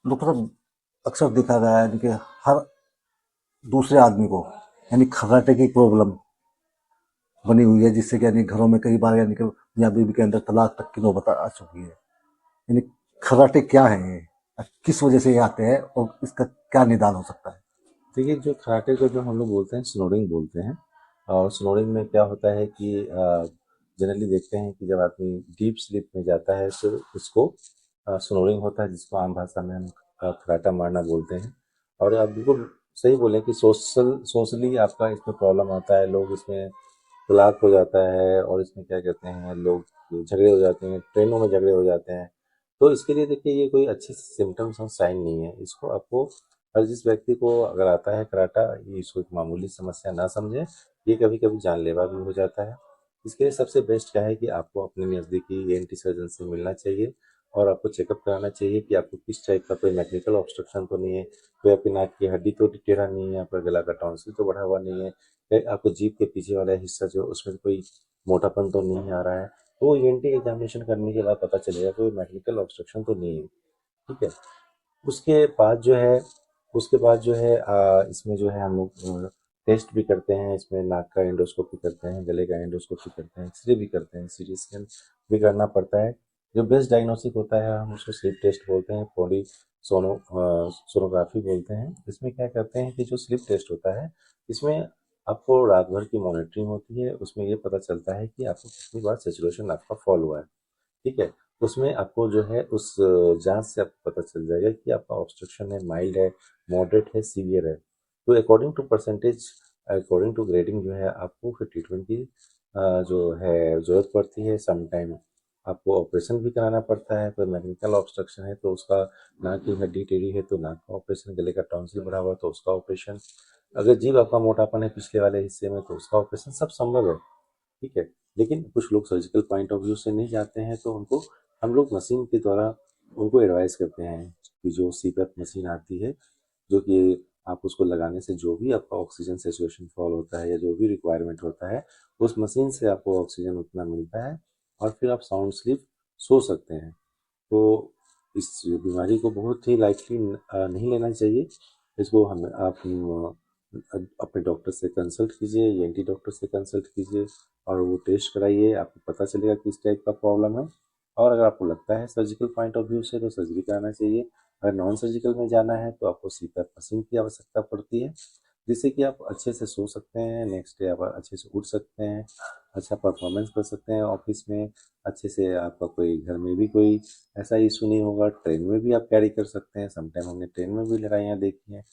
Doctor साहब, अक्सर देखा गया है कि हर दूसरे आदमी को यानी खर्राटे की प्रॉब्लम बनी हुई है, जिससे कि यानी घरों में कई बार यानी कि मियाँ बीवी के अंदर तलाक तक की नौबत आ चुकी है। यानी खर्राटे क्या है ये, किस वजह से ये आते हैं और इसका क्या निदान हो सकता है? देखिए, जो कराटे को जो हम लोग बोलते हैं स्नोरिंग बोलते हैं। और स्नोरिंग में क्या होता है कि जनरली देखते हैं कि जब आदमी डीप स्लीप में जाता है तो उसको स्नोरिंग होता है, जिसको आम भाषा में हम खराटा मारना बोलते हैं। और आप बिल्कुल सही बोले कि सोशली आपका इसमें प्रॉब्लम आता है, लोग इसमें तलाक हो जाता है और इसमें क्या कहते हैं, लोग झगड़े हो जाते हैं, ट्रेनों में झगड़े हो जाते हैं। तो इसके लिए देखिए, ये कोई अच्छी सिम्टम्स और साइन नहीं है। इसको आपको, हर जिस व्यक्ति को अगर आता है कराटा, ये इसको एक मामूली समस्या ना समझे, ये कभी कभी जानलेवा भी हो जाता है। इसके लिए सबसे बेस्ट क्या है कि आपको अपने नज़दीकी ईएनटी सर्जन से मिलना चाहिए और आपको चेकअप कराना चाहिए कि आपको किस टाइप का कोई मैकेनिकल ऑब्स्ट्रक्शन तो नहीं है, कोई आपकी नाक की हड्डी तो टेढ़ा नहीं है, आपका गला का टॉन्सिल तो बढ़ा हुआ नहीं है, आपको जीभ के पीछे वाला हिस्सा जो उसमें कोई मोटापन तो नहीं आ रहा है। तो ईएनटी एग्जामिनेशन करने के बाद पता चलेगा कोई मैकेनिकल ऑब्स्ट्रक्शन तो नहीं है। ठीक है। उसके बाद जो है उसके बाद जो है इसमें जो है हम लोग टेस्ट भी करते हैं। इसमें नाक का एंडोस्कोपी करते हैं, गले का एंडोस्कोपी करते हैं, एक्सरे भी करते हैं, सीटी स्कैन भी करना पड़ता है। जो बेस्ट डायग्नोसिस होता है हम उसको स्लिप टेस्ट बोलते हैं, बॉडी सोनोग्राफी बोलते हैं। इसमें क्या करते हैं कि जो स्लिप टेस्ट होता है, इसमें आपको रात भर की मॉनिटरिंग होती है। उसमें ये पता चलता है कि आपको कितनी बार सेचुरेशन आपका फॉल हुआ है। ठीक है। उसमें आपको जो है उस जांच से आपको पता चल जाएगा कि आपका ऑब्स्ट्रक्शन है, माइल्ड है, मॉडरेट है, सीवियर है। तो according to percentage, according to grading जो है आपको फिर ट्रीटमेंट की जो है ज़रूरत पड़ती है। समटाइम आपको ऑपरेशन भी कराना पड़ता है। कोई मैकेनिकल ऑब्स्ट्रक्शन है तो उसका, नाक की हड्डी टेढ़ी है तो नाक का ऑपरेशन, गले का टॉन्सिल बढ़ा हुआ तो उसका ऑपरेशन, अगर जीभ आपका मोटापन है पिछले वाले हिस्से में तो उसका ऑपरेशन, सब संभव है। ठीक है। लेकिन कुछ लोग सर्जिकल पॉइंट ऑफ व्यू से नहीं जाते हैं तो उनको हम लोग मशीन के द्वारा उनको एडवाइस करते हैं कि जो सीपैप मशीन आती है, जो कि आप उसको लगाने से जो भी आपका ऑक्सीजन सेचुरेशन फॉल होता है या जो भी रिक्वायरमेंट होता है, उस मशीन से आपको ऑक्सीजन उतना मिलता है और फिर आप साउंड स्लीप सो सकते हैं। तो इस बीमारी को बहुत ही लाइटली नहीं लेना चाहिए। इसको हम आप अपने डॉक्टर से कंसल्ट कीजिए, ईएनटी डॉक्टर से कंसल्ट कीजिए और वो टेस्ट कराइए, आपको पता चलेगा किस टाइप का प्रॉब्लम है। और अगर आपको लगता है सर्जिकल पॉइंट ऑफ व्यू से तो सर्जरी कराना चाहिए। अगर नॉन सर्जिकल में जाना है तो आपको सीपैप मशीन की आवश्यकता पड़ती है, जिससे कि आप अच्छे से सो सकते हैं, नेक्स्ट डे आप अच्छे से उठ सकते हैं, अच्छा परफॉर्मेंस कर सकते हैं ऑफिस में। अच्छे से आपका कोई घर में भी कोई ऐसा इशू नहीं होगा। ट्रेन में भी आप कैरी कर सकते हैं, समटाइम हमने ट्रेन में भी लड़ाइयाँ देखी हैं।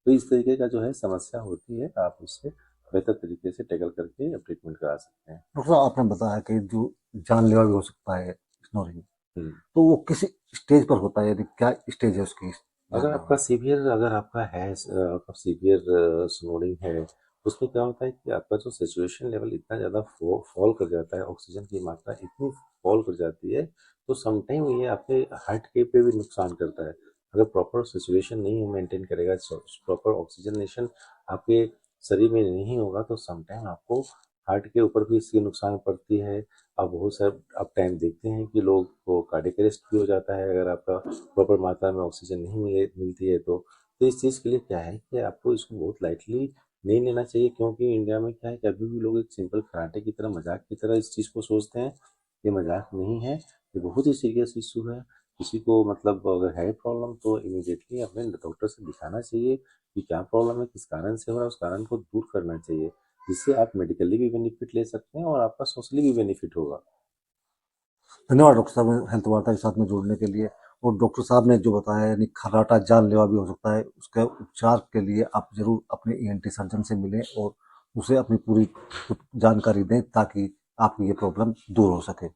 तो इस तरीके का जो है समस्या होती है, आप उससे बेहतर तरीके से टैकल करके ट्रीटमेंट करा सकते हैं। डॉक्टर साहब, आपने बताया कि जो जानलेवा भी हो सकता है स्नोरिंग, हम्म। तो वो किस स्टेज पर होता है, यानी क्या स्टेज है उसकी जानलेवा? अगर आपका है आपका सीवियर स्नोरिंग है, उसमें क्या होता है कि आपका जो सेचुरेशन लेवल इतना ज़्यादा फॉल कर जाता है, ऑक्सीजन की मात्रा इतनी फॉल कर जाती है, तो समटाइम ये आपके हार्ट के पे भी नुकसान करता है। अगर प्रॉपर सिचुएशन नहीं मेंटेन करेगा, प्रॉपर ऑक्सीजनेशन आपके शरीर में नहीं होगा, तो समटाइम आपको हार्ट के ऊपर भी इसकी नुकसान पड़ती है। आप बहुत सारे आप टाइम देखते हैं कि लोग को कार्डियक अरेस्ट भी हो जाता है अगर आपका प्रॉपर मात्रा में ऑक्सीजन नहीं मिलती है तो इस चीज़ के लिए क्या है कि आपको इसको बहुत लाइटली नहीं लेना चाहिए, क्योंकि इंडिया में क्या है कि अभी भी लोग एक सिंपल कराटे की तरह, मजाक की तरह इस चीज़ को सोचते हैं। ये मजाक नहीं है, ये बहुत ही सीरियस इशू है। किसी को मतलब अगर है प्रॉब्लम तो इमीडिएटली अपने डॉक्टर से दिखाना चाहिए कि क्या प्रॉब्लम है, किस कारण से हो रहा है, उस कारण को दूर करना चाहिए, जिससे आप मेडिकली भी बेनिफिट ले सकते हैं और आपका सोशली भी बेनिफिट होगा। धन्यवाद डॉक्टर साहब हेल्थ वार्ता के साथ में जुड़ने के लिए। और डॉक्टर साहब ने जो बताया, यानी खर्राटा जानलेवा भी हो सकता है, उसके उपचार के लिए आप जरूर अपने ईएनटी सर्जन से मिलें और उसे अपनी पूरी जानकारी दें, ताकि आपकी ये प्रॉब्लम दूर हो सके।